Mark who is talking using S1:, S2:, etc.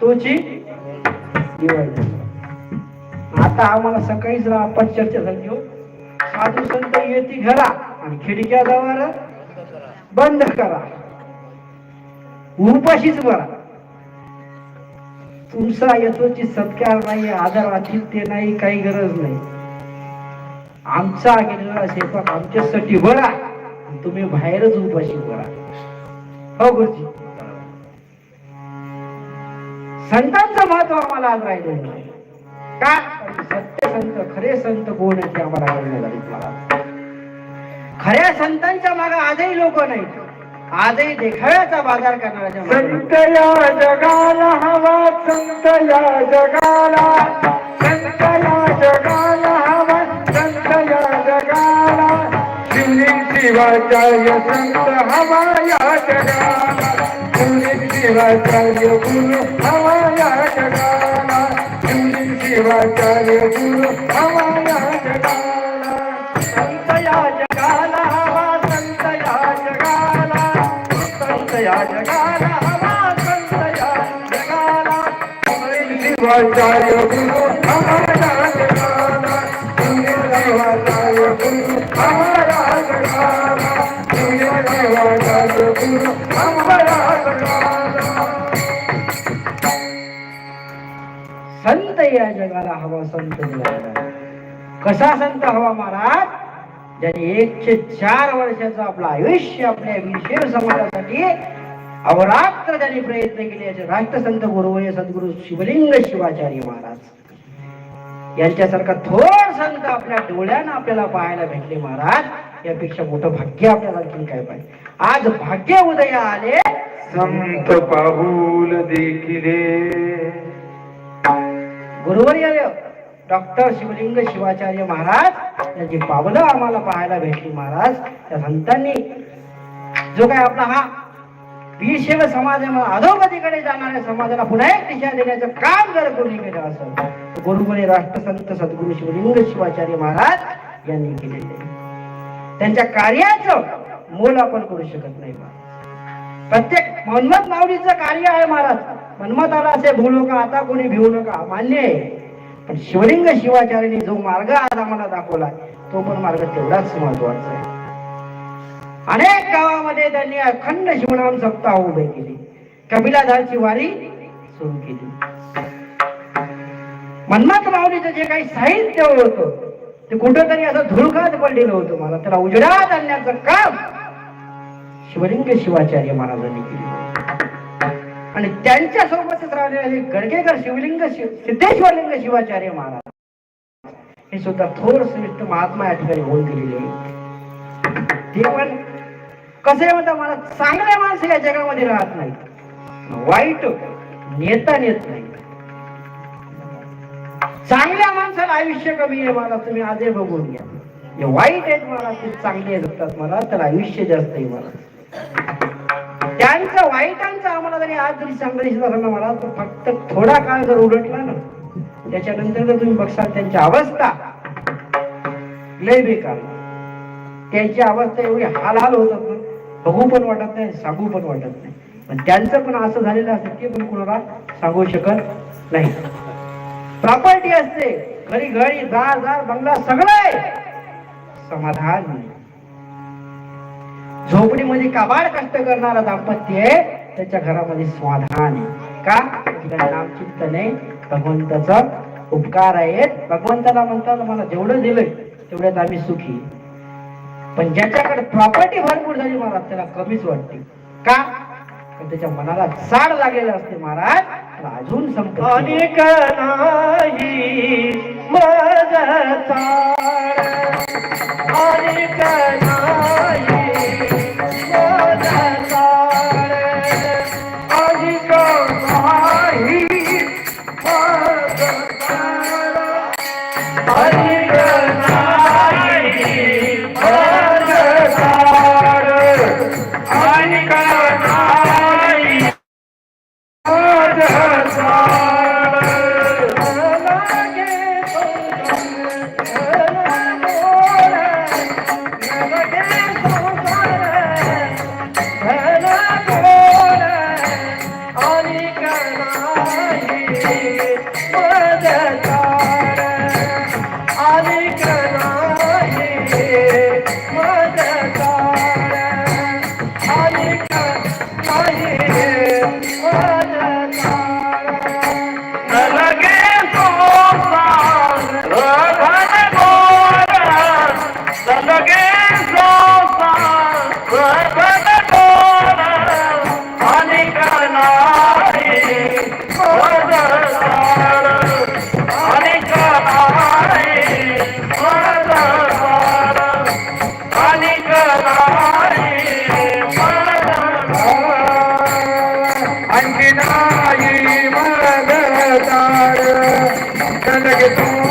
S1: तोची दिवाळी. आता आम्हाला सकाळीच आपण चर्चा झाली हो, साधू संत येते घरा आणि खिडक्या दार बंद करा, उपाशीच बरा. तुमचा यशोची सत्कार नाही, आदर आतिथ्य नाही, काही गरज नाही. आमचा गेलेला स्वयंपाक आमच्यासाठी बरा, तुम्ही बाहेरच उपाशी बरा. हो गुरुजी, संतांचं महत्व आम्हाला आज राहिलेलं नाही. का? सत्य संत, खरे संत कोण आहेत ते आम्हाला कळलं झाले. मला खऱ्या संतांच्या मागे आजही लोक नाहीत, आजही देखाव्याचा बाजार करणाऱ्या
S2: संत या जगाला हवा, संत या जगाला, संत या जगाला हवा, संत या जगाला. शिवलिंग शिवाचार्य संत हवा या जगाला, शिवलिंग शिवाचार्य गुरु हवा या जगाला, शिवलिंग शिवाचार्य गुरु हवा या जगाला. संत या जगाला हवा, संत या जगाला, संत या जगाला हवा, संत या जगाला. शिवलिंग शिवाचार्य गुरु हवा या जगाला, शिवलिंग शिवाचार्य गुरु हवा या जगाला, शिवलिंग शिवाचार्य गुरु हवा या जगाला.
S1: संत या जगाला हवा, संत जगाला. कसा संत हवा महाराज? ज्याने 104 वर्षाचं आपलं आयुष्य आपल्या विशेष समाजासाठी अवरात्र त्यांनी प्रयत्न केले. याचे राष्ट्रसंत गुरुवर्य सद्गुरु शिवलिंग शिवाचार्य महाराज यांच्यासारखा थोर संत आपल्या डोळ्यानं आपल्याला पाहायला भेटले महाराज. यापेक्षा मोठं भाग्य आपल्याला आणखी काय पाहिजे? आज भाग्य उदया आले,
S2: संत पाहुल देखिले.
S1: गुरुवर्य डॉक्टर शिवलिंग शिवाचार्य महाराज यांची पावलं आम्हाला पाहायला भेटली महाराज. त्या संतांनी जो काय आपला हा वीरशैव समाज अधोगतीकडे जाणाऱ्या समाजाला पुन्हा एक दिशा देण्याचं काम जर कोणी केलं असेल, गुरुवर्य राष्ट्रसंत सद्गुरु शिवलिंग शिवाचार्य महाराज यांनी केलेले. त्यांच्या कार्याचं मोल आपण करू शकत नाही महाराज. प्रत्येक मन्मथ माऊलीचं कार्य आहे महाराज. मन्मथाला असे भूलू नका, आता कोणी भिवू नका, मान्य आहे. पण शिवलिंग शिवाचार्याने जो मार्ग आज आम्हाला दाखवला तो पण मार्ग तेवढाच महत्वाचा आहे. अनेक गावामध्ये त्यांनी अखंड शिवनाम सप्ताह उभे केले, कपिलाधारची वारी सुरू केली. मन्मथ माऊलीचं जे काही साहित्य होतं ते कुठंतरी असं धुळकात पडलेलं होतं. मला त्याला उजेडात आणण्याचं काम शिवलिंग शिवाचार्य महाराजांनी केलं. आणि त्यांच्या सोबतच राहिलेले गडगेकर शिवलिंग सिद्धेश्वरलिंग शिवाचार्य महाराज हे सुद्धा थोर श्रेष्ठ महात्मा या ठिकाणी होऊन गेलेले. ते पण कसे म्हणतात, मला चांगले माणसं या जगामध्ये राहत नाही, वाईट नेता नेत नाही. चांगल्या माणसाला आयुष्य कमी आहे मला, तुम्ही आजही बघून घ्या. जे वाईट आहेत मला ते चांगले जगतात मला, त्याला आयुष्य जास्त आहे मला. त्यांचं वाईटांचं आम्हाला जरी आज जरी चांगलं दिसत असेल ना मला, तर फक्त थोडा काळ जर उलटला ना त्याच्यानंतर जर तुम्ही बघसाल त्यांची अवस्था लय बेकार. त्यांची अवस्था एवढी हाल होतात ना, बघू पण वाटत नाही, सांगू पण वाटत नाही. पण त्यांचं पण असं झालेलं असतं ते पण कोणाला सांगू शकत नाही. प्रॉपर्टी असते, घरी घरी दार दार बंगला सगळं आहे, समाधान नाही. झोपडीमध्ये काबाड कष्ट करणारा दाम्पत्य आहे, त्याच्या घरामध्ये समाधान आहे. का? नामचिंतन आहे, भगवंताचा उपकार आहेत. भगवंताला म्हणतात मला जेवढं दिलंय तेवढ्यात आम्ही सुखी. पण ज्याच्याकडे प्रॉपर्टी भरपूर झाली महाराज त्याला कमीच वाटते. का? पण त्याच्या मनाला चाड लागलेलं असते महाराज. अजून संपत्ती
S2: लगे तू